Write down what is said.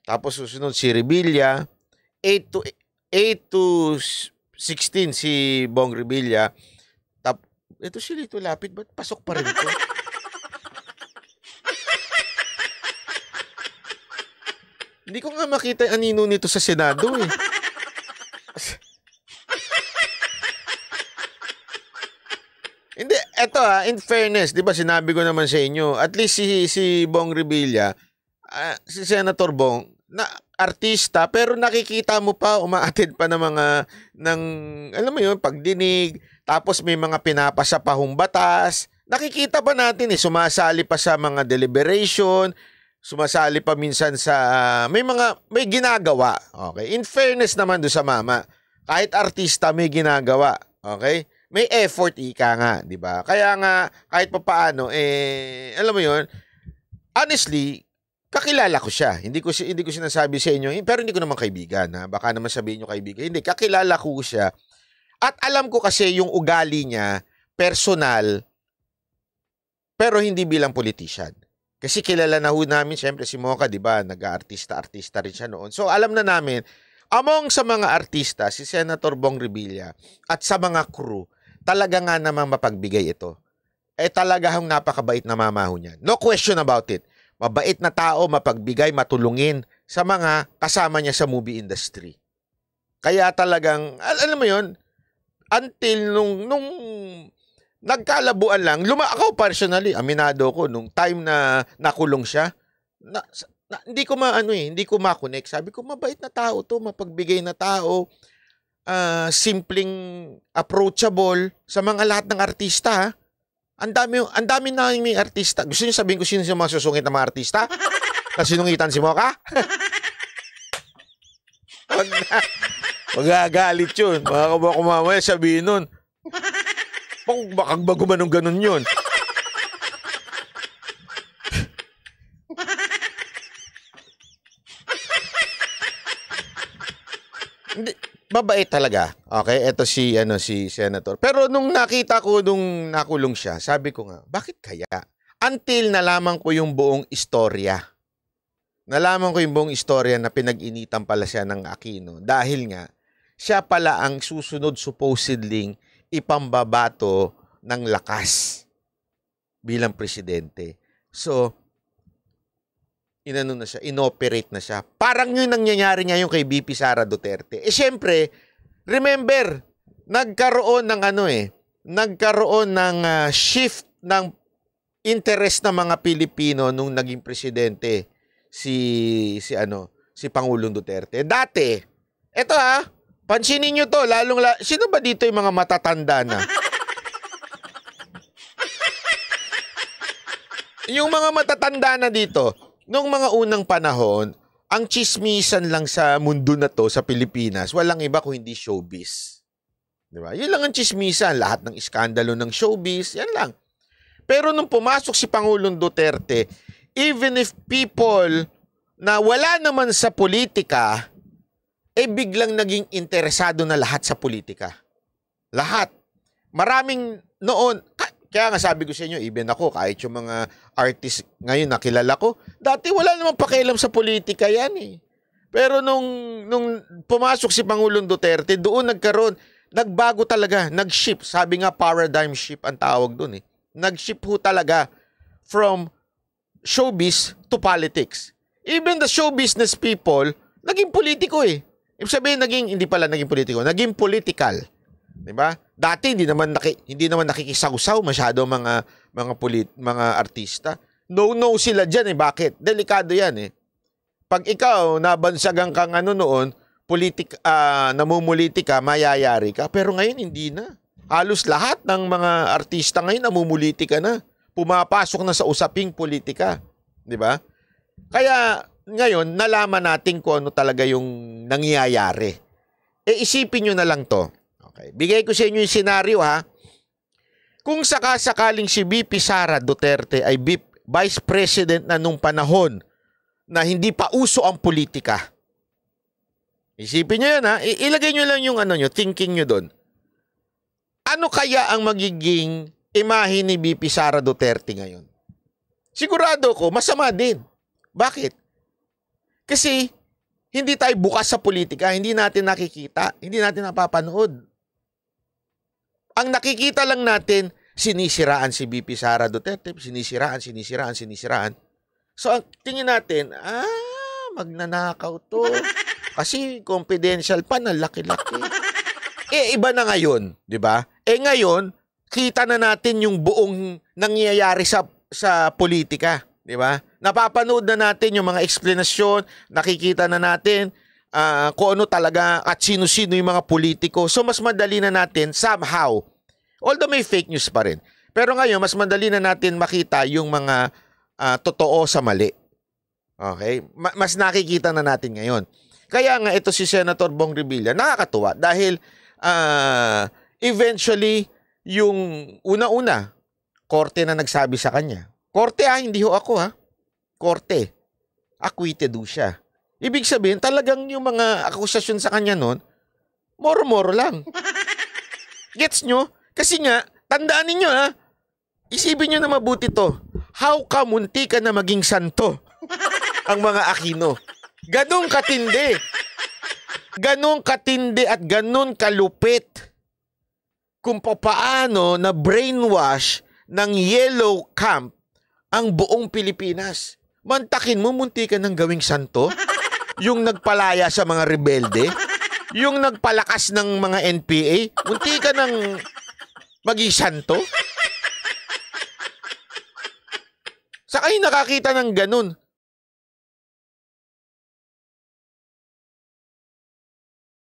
Tapos susunod si Revilla. 8 to 16 si Bong Revilla. Ito si Lito Lapid, ba't pasok pa rin ito? Hindi ko nga makita yung anino nito sa Senado eh. Hindi, eto in fairness, di ba sinabi ko naman sa inyo, at least si Bong Revilla, si Senator Bong, na artista, pero nakikita mo pa, umaattend pa ng mga, alam mo yun, pagdinig, tapos may mga pinapasa pa hong batas. Nakikita pa natin sumasali pa sa mga deliberation, sumasali pa minsan sa, may ginagawa. Okay? In fairness naman do sa mama, kahit artista may ginagawa. Okay? May effort ika nga, di ba? Kaya nga, kahit pa paano, alam mo yun, honestly, kakilala ko siya. Hindi ko sinasabi sa inyo, pero hindi ko naman kaibigan. Ha? Baka naman sabihin nyo kaibigan. Hindi, kakilala ko siya. At alam ko kasi yung ugali niya, personal, pero hindi bilang politician. Kasi kilala na ho namin, siyempre si Mocha, di ba, nag-artista-artista rin siya noon. So alam na namin, among sa mga artista, si Senator Bong Revilla at sa mga crew, talaga nga namang mapagbigay ito. Talaga hang napakabait na mamaho niyan. No question about it. Mabait na tao, mapagbigay, matulungin sa mga kasama niya sa movie industry. Kaya talagang, alam mo yun, until nung nagkalabuan lang, ako personally, aminado ko, nung time na nakulong siya, hindi ko hindi ko ma-connect. Sabi ko, mabait na tao to, mapagbigay na tao, simpleng approachable sa mga lahat ng artista, ha? Ang dami na may artista. Gusto niyo sabihin ko sino yung mga susungit na mga artista? Na sinungitan si Mocha? Wag na. Magagalit yun. Baka mamaya sabihin nun. Baka bago man nung ganun yun. Hindi, mabait talaga. Okay, ito si Senator. Pero nung nakita ko nung nakulong siya, sabi ko nga, bakit kaya? Until nalaman ko yung buong istorya. Nalaman ko yung buong istorya na pinag-initan pala siya ng Aquino dahil nga siya pala ang susunod supposedly ipambabato ng lakas bilang presidente. So, inoperate na siya. Parang yung nangyayari ngayon kay VP Sara Duterte. Siyempre, remember, nagkaroon ng shift ng interest ng mga Pilipino nung naging presidente si Pangulong Duterte. Dati, eto pansinin nyo to, sino ba dito yung mga matatanda na? Yung mga matatanda na dito, nung mga unang panahon, ang chismisan lang sa mundo na to, sa Pilipinas, walang iba kung hindi showbiz. Diba? Yun lang ang chismisan, lahat ng iskandalo ng showbiz, yan lang. Pero nung pumasok si Pangulong Duterte, even if people na wala naman sa politika, biglang naging interesado na lahat sa politika. Lahat. Maraming noon, kaya nga sabi ko sa inyo, even ako, kahit yung mga artist ngayon nakilala ko, dati wala namang pakialam sa politika yan eh. Pero nung pumasok si Pangulong Duterte, doon nagbago talaga, nag-shift. Sabi nga paradigm shift ang tawag doon eh. Nag-shift ho talaga from showbiz to politics. Even the show business people, naging politiko eh. Ibig sabihin, hindi pala naging politiko, naging political. Diba? Dati hindi naman nakikisawsaw masyado mga artista. No sila diyan eh. Bakit? Delikado 'yan eh. Pag ikaw nabansagan kang noon, namumulitika, mayayari ka, pero ngayon hindi na. Halos lahat ng mga artista ngayon namumulitika na. Pumapasok na sa usaping politika, 'di ba? Kaya ngayon nalaman natin kung ano talaga yung nangyayari. Isipin niyo na lang 'to. Okay. Bigay ko sa inyo yung senaryo ha. Kung sakasakaling si VP Sara Duterte ay Vice President na nung panahon na hindi pa uso ang politika. Isipin nyo yan ha. Ilagay nyo lang yung thinking nyo doon. Ano kaya ang magiging imahe ni VP Sara Duterte ngayon? Sigurado ko, masama din. Bakit? Kasi hindi tayo bukas sa politika, hindi natin nakikita, hindi natin napapanood. Ang nakikita lang natin, sinisiraan si VP Sara Duterte, sinisiraan. So ang tingin natin, magnanakaw to. Kasi confidential pa na laki-laki. Iba na ngayon, di ba? Ngayon, kita na natin yung buong nangyayari sa politika, di ba? Napapanood na natin yung mga eksplanasyon, nakikita na natin kung ano talaga at sino-sino yung mga politiko. So mas madali na natin somehow, although may fake news pa rin, pero ngayon mas madali na natin makita yung mga totoo sa mali. Okay? Mas nakikita na natin ngayon. Kaya nga ito si Senator Bong Revilla, nakakatuwa dahil eventually yung una-una, korte na nagsabi sa kanya. Korte hindi ho ako Korte. Acquitted ho siya. Ibig sabihin, talagang yung mga akusasyon sa kanya nun, moro-moro lang. Gets nyo? Kasi nga, tandaan ninyo isipin nyo na mabuti to. How ka munti ka na maging santo ang mga Aquino? Ganong katindi. Ganong katindi at ganon kalupit kung paano na brainwash ng Yellow Camp ang buong Pilipinas. Mantakin mo, munti ka ng gawing santo? Yung nagpalaya sa mga rebelde? Yung nagpalakas ng mga NPA? Munti ka ng maging santo? Sa kayo nakakita ng ganun?